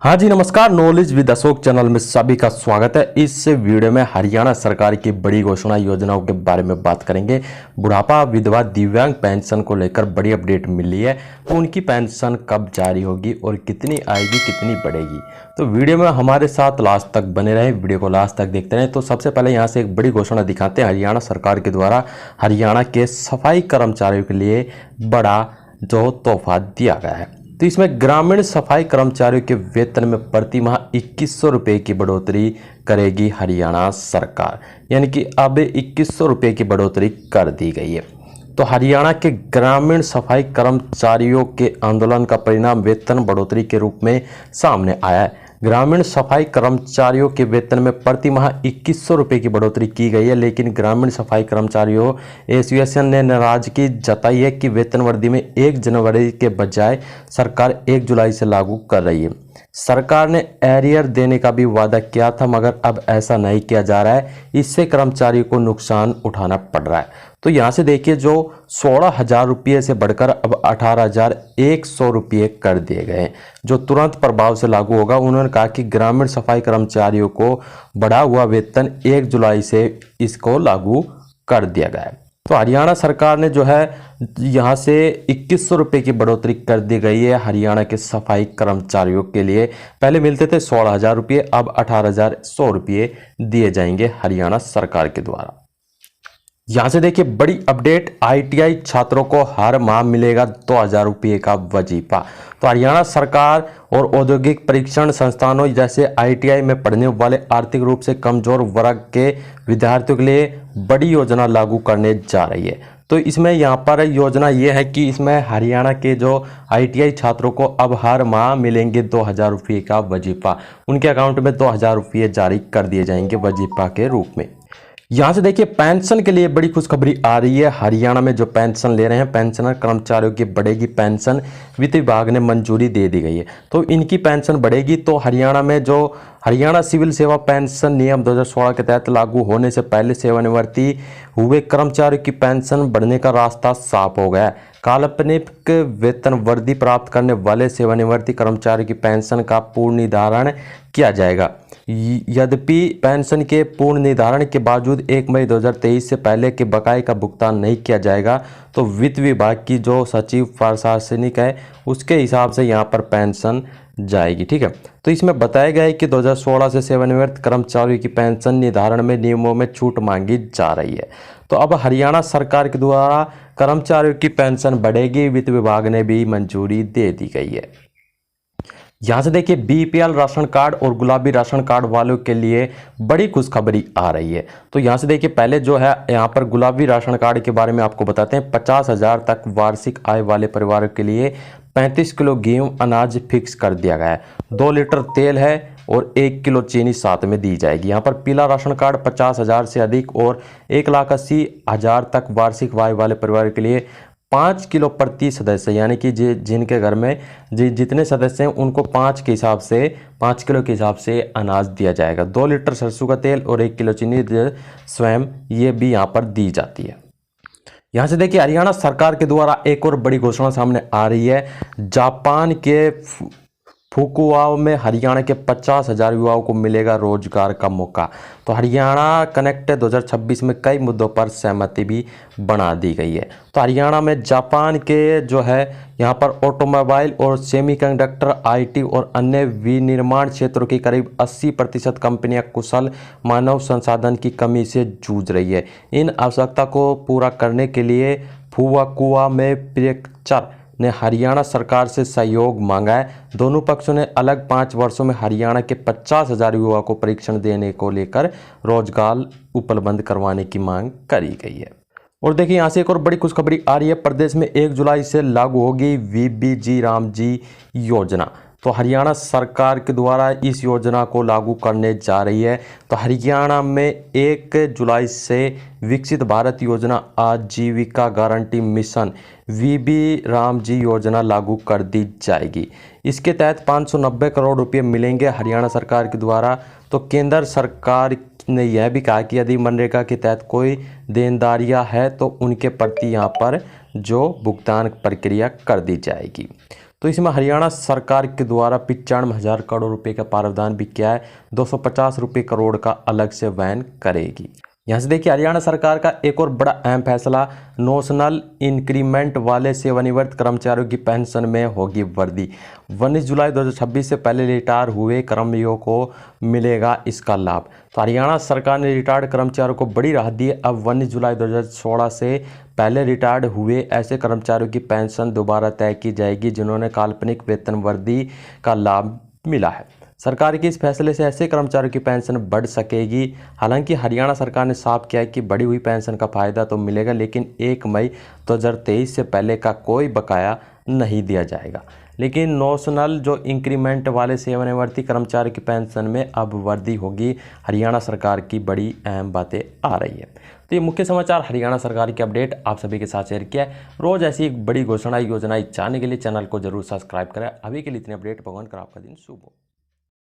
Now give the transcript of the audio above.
हाँ जी नमस्कार, knowledge with Ashok channel में सभी का स्वागत है। इस वीडियो में हरियाणा सरकार की बड़ी घोषणा योजनाओं के बारे में बात करेंगे। बुढ़ापा, विधवा, दिव्यांग पेंशन को लेकर बड़ी अपडेट मिली है, तो उनकी पेंशन कब जारी होगी और कितनी आएगी, कितनी बढ़ेगी। तो वीडियो में हमारे साथ लास्ट तक बने रहे, वीडियो को लास्ट तक देखते रहें। तो सबसे पहले यहाँ से एक बड़ी घोषणा दिखाते हैं। हरियाणा सरकार के द्वारा हरियाणा के सफाई कर्मचारियों के लिए बड़ा जो तोहफा दिया गया है। तो इसमें ग्रामीण सफाई कर्मचारियों के वेतन में प्रति माह 2100 रुपये की बढ़ोतरी करेगी हरियाणा सरकार, यानी कि अब 2100 रुपये की बढ़ोतरी कर दी गई है। तो हरियाणा के ग्रामीण सफाई कर्मचारियों के आंदोलन का परिणाम वेतन बढ़ोतरी के रूप में सामने आया है। ग्रामीण सफाई कर्मचारियों के वेतन में प्रति माह 2100 रुपये की बढ़ोतरी की गई है, लेकिन ग्रामीण सफाई कर्मचारियों एसोसिएशन ने नाराजगी जताई है कि वेतन वृद्धि में 1 जनवरी के बजाय सरकार 1 जुलाई से लागू कर रही है। सरकार ने एरियर देने का भी वादा किया था, मगर अब ऐसा नहीं किया जा रहा है। इससे कर्मचारियों को नुकसान उठाना पड़ रहा है। तो यहाँ से देखिए, जो 16,000 रुपये से बढ़कर अब 18,100 रुपये कर दिए गए, जो तुरंत प्रभाव से लागू होगा। उन्होंने कहा कि ग्रामीण सफाई कर्मचारियों को बढ़ा हुआ वेतन 1 जुलाई से इसको लागू कर दिया गया है। तो हरियाणा सरकार ने जो है यहाँ से 2100 रुपये की बढ़ोतरी कर दी गई है हरियाणा के सफाई कर्मचारियों के लिए। पहले मिलते थे 16,000 रुपये, अब 18,100 रुपये दिए जाएंगे हरियाणा सरकार के द्वारा। यहाँ से देखिए बड़ी अपडेट, आईटीआई छात्रों को हर माह मिलेगा 2,000 रुपये का वजीफा। तो हरियाणा सरकार और औद्योगिक परीक्षण संस्थानों जैसे आईटीआई में पढ़ने वाले आर्थिक रूप से कमजोर वर्ग के विद्यार्थियों के लिए बड़ी योजना लागू करने जा रही है। तो इसमें यहाँ पर योजना ये है कि इसमें हरियाणा के जो आईटीआई छात्रों को अब हर माह मिलेंगे 2,000 रुपये का वजीफा। उनके अकाउंट में 2,000 रुपये जारी कर दिए जाएंगे वजीफा के रूप में। यहाँ से देखिए पेंशन के लिए बड़ी खुशखबरी आ रही है। हरियाणा में जो पेंशन ले रहे हैं पेंशनर कर्मचारियों की बढ़ेगी पेंशन, वित्त विभाग ने मंजूरी दे दी गई है। तो इनकी पेंशन बढ़ेगी। तो हरियाणा में जो हरियाणा सिविल सेवा पेंशन नियम 2016 के तहत लागू होने से पहले सेवानिवृत्ति हुए कर्मचारियों की पेंशन बढ़ने का रास्ता साफ हो गया है। काल्पनिक वेतन वृद्धि प्राप्त करने वाले सेवानिवृत्ति कर्मचारियों की पेंशन का पूर्ण निर्धारण किया जाएगा। यद्यपि पेंशन के पूर्ण निर्धारण के बावजूद 1 मई 2023 से पहले के बकाये का भुगतान नहीं किया जाएगा, तो वित्त विभाग की जो सचिव प्रशासनिक है उसके हिसाब से यहाँ पर पेंशन जाएगी। ठीक है, तो इसमें बताया गया है कि 2016 से सेवानिवृत्त कर्मचारियों की पेंशन निर्धारण में नियमों में छूट मांगी जा रही है। तो अब हरियाणा सरकार के द्वारा कर्मचारियों की पेंशन बढ़ेगी, वित्त विभाग ने भी मंजूरी दे दी गई है। यहाँ से देखिए बीपीएल राशन कार्ड और गुलाबी राशन कार्ड वालों के लिए बड़ी खुशखबरी आ रही है। तो यहाँ से देखिए पहले जो है यहाँ पर गुलाबी राशन कार्ड के बारे में आपको बताते हैं। 50,000 तक वार्षिक आय वाले परिवारों के लिए 35 किलो गेहूं अनाज फिक्स कर दिया गया है। 2 लीटर तेल है और 1 किलो चीनी साथ में दी जाएगी। यहाँ पर पीला राशन कार्ड 50,000 से अधिक और 1,80,000 तक वार्षिक आय वाले परिवार के लिए 5 किलो प्रति सदस्य, यानी कि जिनके घर में जितने सदस्य हैं उनको 5 के हिसाब से 5 किलो के हिसाब से अनाज दिया जाएगा। 2 लीटर सरसों का तेल और 1 किलो चीनी स्वयं ये भी यहाँ पर दी जाती है। यहाँ से देखिए हरियाणा सरकार के द्वारा एक और बड़ी घोषणा सामने आ रही है। जापान के फुकुओका में हरियाणा के 50,000 युवाओं को मिलेगा रोजगार का मौका। तो हरियाणा कनेक्ट 2026 में कई मुद्दों पर सहमति भी बना दी गई है। तो हरियाणा में जापान के जो है यहाँ पर ऑटोमोबाइल और सेमीकंडक्टर, आईटी और अन्य विनिर्माण क्षेत्रों की करीब 80% कंपनियां कुशल मानव संसाधन की कमी से जूझ रही है। इन आवश्यकता को पूरा करने के लिए फुकुओका में प्रेक्षक ने हरियाणा सरकार से सहयोग मांगा है। दोनों पक्षों ने अलग 5 वर्षों में हरियाणा के 50,000 युवाओं को प्रशिक्षण देने को लेकर रोजगार उपलब्ध करवाने की मांग करी गई है। और देखिए यहाँ से एक और बड़ी खुशखबरी आ रही है। प्रदेश में 1 जुलाई से लागू होगी वीबीजी रामजी योजना। तो हरियाणा सरकार के द्वारा इस योजना को लागू करने जा रही है। तो हरियाणा में 1 जुलाई से विकसित भारत योजना आजीविका गारंटी मिशन वीबी रामजी योजना लागू कर दी जाएगी। इसके तहत 590 करोड़ रुपए मिलेंगे हरियाणा सरकार के द्वारा। तो केंद्र सरकार ने यह भी कहा कि यदि मनरेगा के तहत कोई देनदारियां है तो उनके प्रति यहाँ पर जो भुगतान प्रक्रिया कर दी जाएगी। तो इसमें हरियाणा सरकार के द्वारा 95,000 करोड़ रुपए का प्रावधान भी किया है। 250 रुपये करोड़ का अलग से वहन करेगी। यहाँ से देखिए हरियाणा सरकार का एक और बड़ा अहम फैसला, नोशनल इंक्रीमेंट वाले सेवानिवृत्त कर्मचारियों की पेंशन में होगी वृद्धि। 19 जुलाई 2026 से पहले रिटायर हुए कर्मचारियों को मिलेगा इसका लाभ। तो हरियाणा सरकार ने रिटायर्ड कर्मचारियों को बड़ी राहत दी है। अब 19 जुलाई 2016 से पहले रिटायर्ड हुए ऐसे कर्मचारियों की पेंशन दोबारा तय की जाएगी जिन्होंने काल्पनिक वेतन वृद्धि का लाभ मिला है। सरकार के इस फैसले से ऐसे कर्मचारियों की पेंशन बढ़ सकेगी। हालांकि हरियाणा सरकार ने साफ किया है कि बढ़ी हुई पेंशन का फायदा तो मिलेगा, लेकिन 1 मई 2023 से पहले का कोई बकाया नहीं दिया जाएगा। लेकिन नोशनल जो इंक्रीमेंट वाले सेवानिवृत्ति कर्मचारी की पेंशन में अब वृद्धि होगी। हरियाणा सरकार की बड़ी अहम बातें आ रही है। तो ये मुख्य समाचार हरियाणा सरकार की अपडेट आप सभी के साथ शेयर किया है। रोज ऐसी बड़ी घोषणा योजनाएं जानने के लिए चैनल को जरूर सब्सक्राइब करें। अभी के लिए इतने अपडेट। भगवान कर आपका दिन शुभ हो।